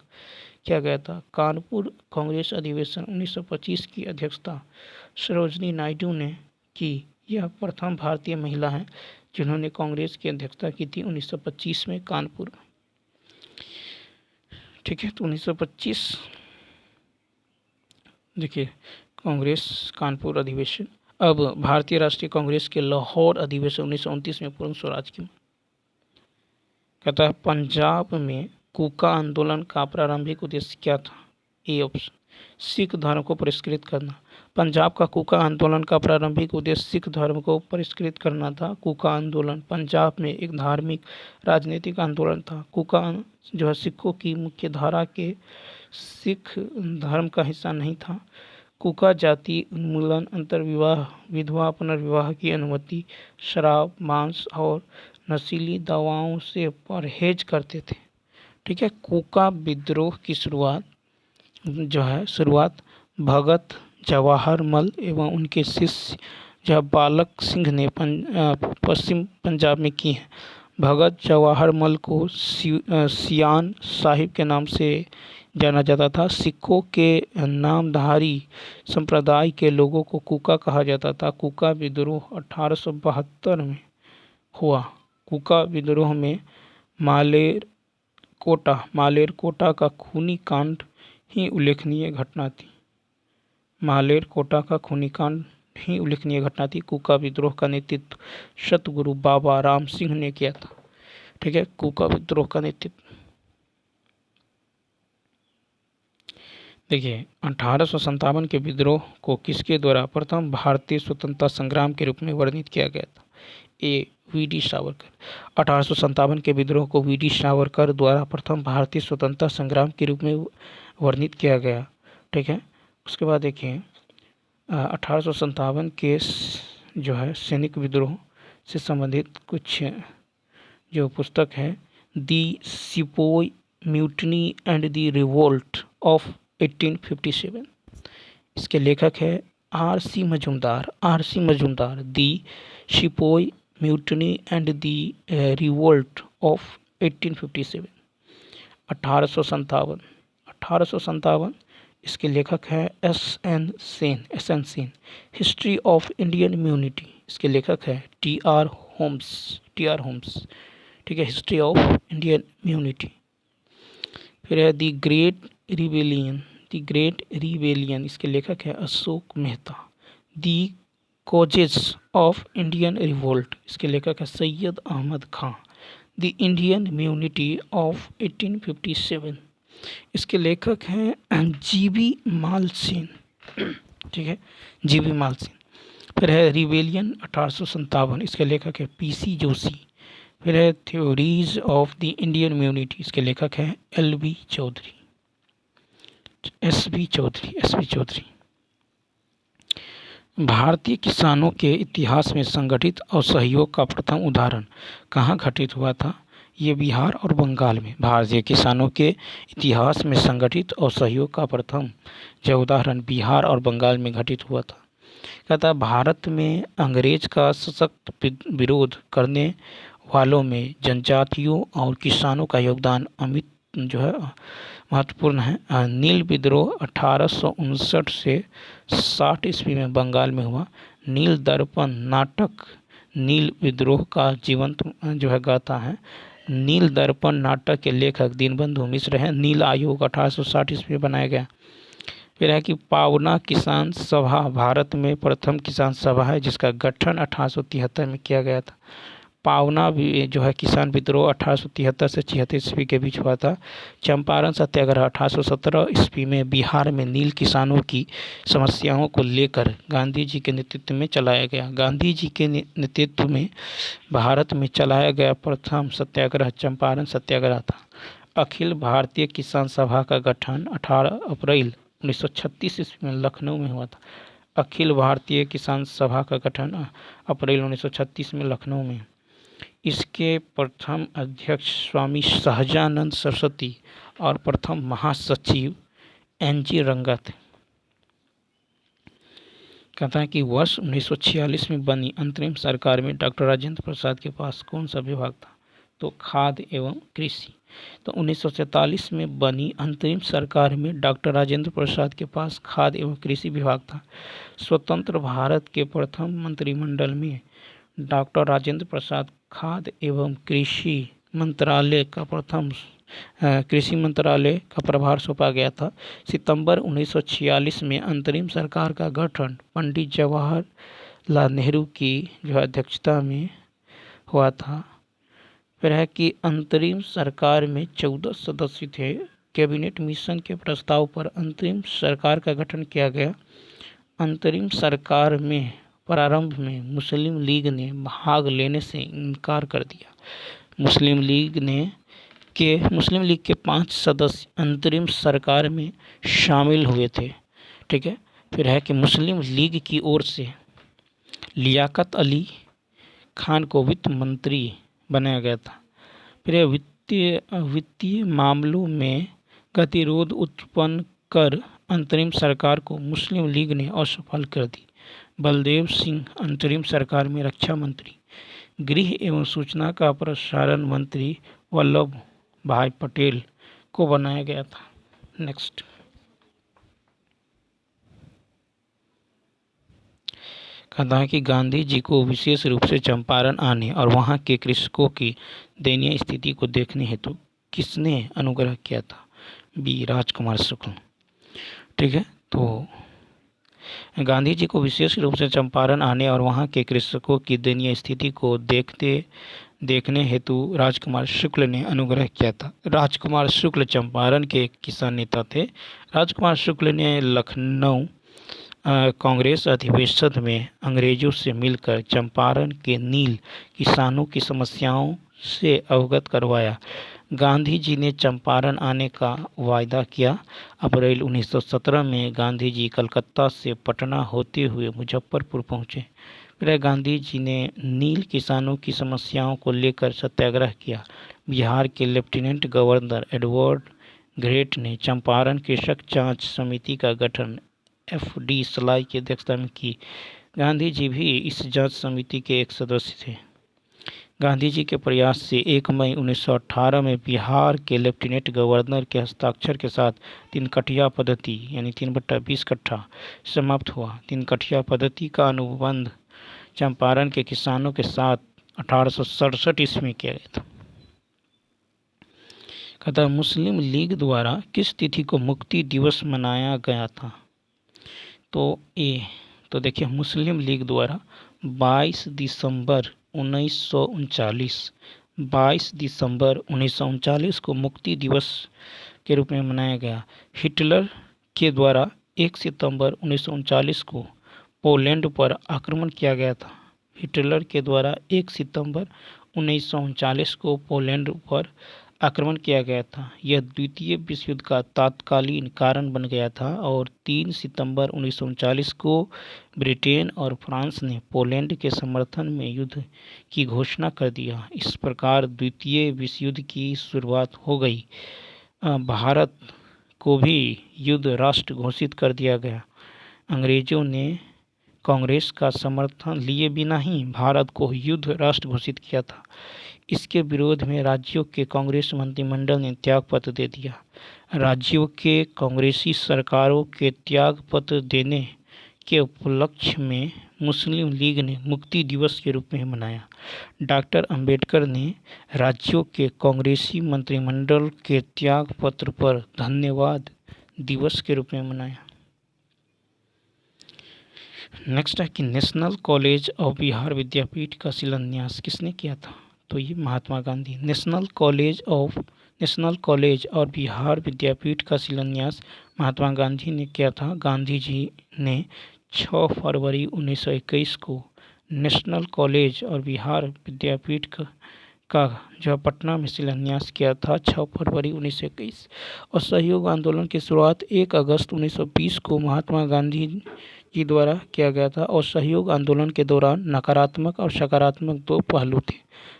किया गया था। कानपुर कांग्रेस अधिवेशन 1925 की अध्यक्षता सरोजनी नायडू ने की। यह प्रथम भारतीय महिला हैं जिन्होंने कांग्रेस की अध्यक्षता की थी 1925 में कानपुर। ठीक है, तो 1925 देखिए कांग्रेस कानपुर अधिवेशन। अब भारतीय राष्ट्रीय कांग्रेस के लाहौर अधिवेशन 1929 में पूर्ण स्वराज की कहता है। पंजाब में कूका आंदोलन का प्रारंभिक उद्देश्य क्या था? ए ऑप्शन सिख धर्म को परिष्कृत करना। पंजाब का कूका आंदोलन का प्रारंभिक उद्देश्य सिख धर्म को परिष्कृत करना था। कूका आंदोलन पंजाब में एक धार्मिक राजनीतिक आंदोलन था। कूका जो है सिखों की मुख्य धारा के सिख धर्म का हिस्सा नहीं था। कूका जाति उन्मूलन, अंतर्विवाह, विधवा पुनर्विवाह की अनुमति, शराब, मांस और नशीली दवाओं से परहेज करते थे। ठीक है, कूका विद्रोह की शुरुआत भगत जवाहर मल एवं उनके शिष्य जो बालक सिंह ने पश्चिम पंजाब में की है। भगत जवाहर मल को सियान साहिब के नाम से जाना जाता था। सिखों के नामधारी संप्रदाय के लोगों को कूका कहा जाता था। कूका विद्रोह 1872 में हुआ। कूका विद्रोह में मालेरकोटा का खूनी कांड ही उल्लेखनीय घटना थी। मालेरकोटा का खूनी कांड ही उल्लेखनीय घटना थी। कूका विद्रोह का नेतृत्व सतगुरु बाबा राम सिंह ने किया था। ठीक है, कूका विद्रोह का नेतृत्व। देखिए 1857 के विद्रोह को किसके द्वारा प्रथम भारतीय स्वतंत्रता संग्राम के रूप में वर्णित किया गया था? ए वी.डी. सावरकर। 1857 के विद्रोह को वी.डी. सावरकर द्वारा प्रथम भारतीय स्वतंत्रता संग्राम के रूप में वर्णित किया गया। ठीक है, उसके बाद देखिए 1857 के जो है सैनिक विद्रोह से संबंधित कुछ जो पुस्तक है, the sepoy mutiny and the revolt of 1857। इसके लेखक है R C. Majumdar. The sepoy mutiny and the revolt of 1857। 1857 इसके लेखक है S N. Sen. History of Indian immunity इसके लेखक है टी.आर. होम्स। ठीक है, हिस्ट्री ऑफ इंडियन इम्यूनिटी। फिर है द ग्रेट रिबेलियन इसके लेखक है अशोक मेहता। दी कॉजेज ऑफ इंडियन रिवोल्ट इसके लेखक है सैयद अहमद खां। द इंडियन इम्यूनिटी ऑफ 1857 इसके लेखक हैं जी.बी. मालसेन। ठीक है, जी.बी. मालसेन। फिर है रिबेलियन 1857 इसके लेखक है पी.सी. जोशी। फिर है theories of the Indian immunity इसके लेखक हैं एस.बी. चौधरी। भारतीय किसानों के इतिहास में संगठित असहयोग का प्रथम उदाहरण कहाँ घटित हुआ था? ये बिहार और बंगाल में। भारतीय किसानों के इतिहास में संगठित असहयोग का प्रथम जो उदाहरण बिहार और बंगाल में घटित हुआ था। कहता भारत में अंग्रेज का सशक्त विरोध करने वालों में जनजातियों और किसानों का योगदान अमित जो है महत्वपूर्ण है। नील विद्रोह 1859 से 60 ईस्वी में बंगाल में हुआ। नील दर्पण नाटक नील विद्रोह का जीवंत जो है गाथा है। नील दर्पण नाटक के लेखक दीनबंधु मिश्र हैं। नील आयोग 1860 ईस्वी में बनाया गया। फिर है कि पावना किसान सभा भारत में प्रथम किसान सभा है जिसका गठन 1873 में किया गया था। पावना भी जो है किसान विद्रोह 1873 से 76 ईस्वी के बीच हुआ था। चंपारण सत्याग्रह 1817 ईस्वी में बिहार में नील किसानों की समस्याओं को लेकर गांधी जी के नेतृत्व में चलाया गया। गांधी जी के नेतृत्व में भारत में चलाया गया प्रथम सत्याग्रह चंपारण सत्याग्रह था। अखिल भारतीय किसान सभा का गठन 18 अप्रैल 1936 ईस्वी में लखनऊ में हुआ था। अखिल भारतीय किसान सभा का गठन अप्रैल 1936 में लखनऊ में। इसके प्रथम अध्यक्ष स्वामी सहजानंद सरस्वती और प्रथम महासचिव एन.जी. रंगा थे। कहता है कि वर्ष 1946 में बनी अंतरिम सरकार में डॉक्टर राजेंद्र प्रसाद के पास कौन सा विभाग था? तो खाद्य एवं कृषि। तो 1947 में बनी अंतरिम सरकार में डॉक्टर राजेंद्र प्रसाद के पास खाद्य एवं कृषि विभाग था। स्वतंत्र भारत के प्रथम मंत्रिमंडल में डॉक्टर राजेंद्र प्रसाद खाद्य एवं कृषि मंत्रालय का कृषि मंत्रालय का प्रभार सौंपा गया था। सितंबर 1946 में अंतरिम सरकार का गठन पंडित जवाहरलाल नेहरू की जो अध्यक्षता में हुआ था। फिर है कि अंतरिम सरकार में 14 सदस्य थे। कैबिनेट मिशन के प्रस्ताव पर अंतरिम सरकार का गठन किया गया। अंतरिम सरकार में प्रारंभ में मुस्लिम लीग ने भाग लेने से इनकार कर दिया। मुस्लिम लीग के 5 सदस्य अंतरिम सरकार में शामिल हुए थे। ठीक है। फिर है कि मुस्लिम लीग की ओर से लियाकत अली खान को वित्त मंत्री बनाया गया था। फिर वित्तीय मामलों में गतिरोध उत्पन्न कर अंतरिम सरकार को मुस्लिम लीग ने असफल कर दी। बलदेव सिंह अंतरिम सरकार में रक्षा मंत्री, गृह एवं सूचना का प्रसारण मंत्री वल्लभ भाई पटेल को बनाया गया था। नेक्स्ट, कहता है कि गांधी जी को विशेष रूप से चंपारण आने और वहां के कृषकों की दयनीय स्थिति को देखने हेतु किसने अनुग्रह किया था? बी. राजकुमार शुक्ल। ठीक है। तो गांधी जी को विशेष रूप से चंपारण आने और वहां के कृषकों की दयनीय स्थिति को देखने हेतु राजकुमार शुक्ल ने अनुग्रह किया था। राजकुमार शुक्ल चंपारण के एक किसान नेता थे। राजकुमार शुक्ल ने लखनऊ कांग्रेस अधिवेशन में अंग्रेजों से मिलकर चंपारण के नील किसानों की समस्याओं से अवगत करवाया। गांधी जी ने चंपारण आने का वायदा किया। अप्रैल 1917 में गांधी जी कलकत्ता से पटना होते हुए मुजफ्फरपुर पहुंचे। फिर गांधी जी ने नील किसानों की समस्याओं को लेकर सत्याग्रह किया। बिहार के लेफ्टिनेंट गवर्नर एडवर्ड ग्रेट ने चंपारण कृषक जांच समिति का गठन F.D. सलाई की अध्यक्षता में की। गांधी जी भी इस जांच समिति के एक सदस्य थे। गांधी जी के प्रयास से 1 मई 1918 में बिहार के लेफ्टिनेंट गवर्नर के हस्ताक्षर के साथ 3 कठिया पद्धति यानी 3/20 कट्ठा समाप्त हुआ। 3 कठिया पद्धति का अनुबंध चंपारण के किसानों के साथ 1867 ईस्वी में किया गया था। कहता है मुस्लिम लीग द्वारा किस तिथि को मुक्ति दिवस मनाया गया था? तो देखिए मुस्लिम लीग द्वारा 22 दिसंबर 1939 को मुक्ति दिवस के रूप में मनाया गया। हिटलर के द्वारा 1 सितंबर 1939 को पोलैंड पर आक्रमण किया गया था। हिटलर के द्वारा 1 सितंबर 1939 को पोलैंड पर आक्रमण किया गया था। यह द्वितीय विश्व युद्ध का तात्कालीन कारण बन गया था और 3 सितंबर 1939 को ब्रिटेन और फ्रांस ने पोलैंड के समर्थन में युद्ध की घोषणा कर दिया। इस प्रकार द्वितीय विश्व युद्ध की शुरुआत हो गई। भारत को भी युद्ध राष्ट्र घोषित कर दिया गया। अंग्रेजों ने कांग्रेस का समर्थन लिए बिना ही भारत को युद्ध राष्ट्र घोषित किया था। इसके विरोध में राज्यों के कांग्रेस मंत्रिमंडल ने त्यागपत्र दे दिया। राज्यों के कांग्रेसी सरकारों के त्यागपत्र देने के उपलक्ष्य में मुस्लिम लीग ने मुक्ति दिवस के रूप में मनाया। डॉक्टर अंबेडकर ने राज्यों के कांग्रेसी मंत्रिमंडल के त्याग पत्र पर धन्यवाद दिवस के रूप में मनाया। नेक्स्ट है कि नेशनल कॉलेज ऑफ बिहार विद्यापीठ का शिलान्यास किसने किया था? तो ये महात्मा गांधी। नेशनल कॉलेज और बिहार विद्यापीठ का शिलान्यास महात्मा गांधी ने किया था। गांधी जी ने 6 फरवरी 1921 को नेशनल कॉलेज और बिहार विद्यापीठ का जो पटना में शिलान्यास किया था 6 फरवरी 1921। और सहयोग आंदोलन की शुरुआत 1 अगस्त 1920 को महात्मा गांधी जी द्वारा किया गया था। और सहयोग आंदोलन के दौरान नकारात्मक और सकारात्मक 2 पहलू थे।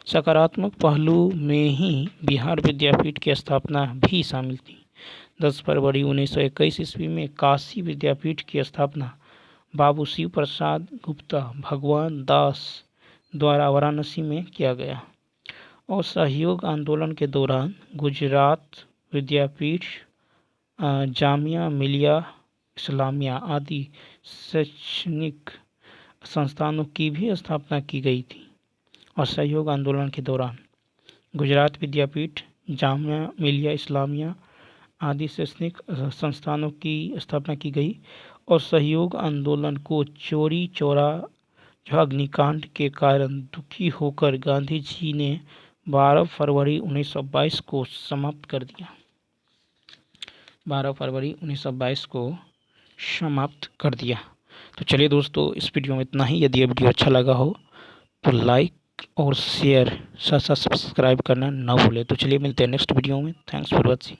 सकारात्मक पहलू में ही बिहार विद्यापीठ की स्थापना भी शामिल थी। 10 फरवरी 1921 ईस्वी में काशी विद्यापीठ की स्थापना बाबू शिव प्रसाद गुप्ता भगवान दास द्वारा वाराणसी में किया गया। और सहयोग आंदोलन के दौरान गुजरात विद्यापीठ, जामिया मिलिया इस्लामिया आदि शैक्षणिक संस्थानों की भी स्थापना की गई थी। और सहयोग आंदोलन के दौरान गुजरात विद्यापीठ, जामिया मिलिया इस्लामिया आदि शैक्षणिक संस्थानों की स्थापना की गई। और सहयोग आंदोलन को चौरी चौरा अग्निकांड के कारण दुखी होकर गांधी जी ने 12 फरवरी 1922 को समाप्त कर दिया। 12 फरवरी 1922 को समाप्त कर दिया। तो चलिए दोस्तों, इस वीडियो में इतना ही। यदि ये वीडियो अच्छा लगा हो तो लाइक और शेयर साथ साथ सब्सक्राइब करना ना भूलें। तो चलिए मिलते हैं नेक्स्ट वीडियो में। Thanks for watching.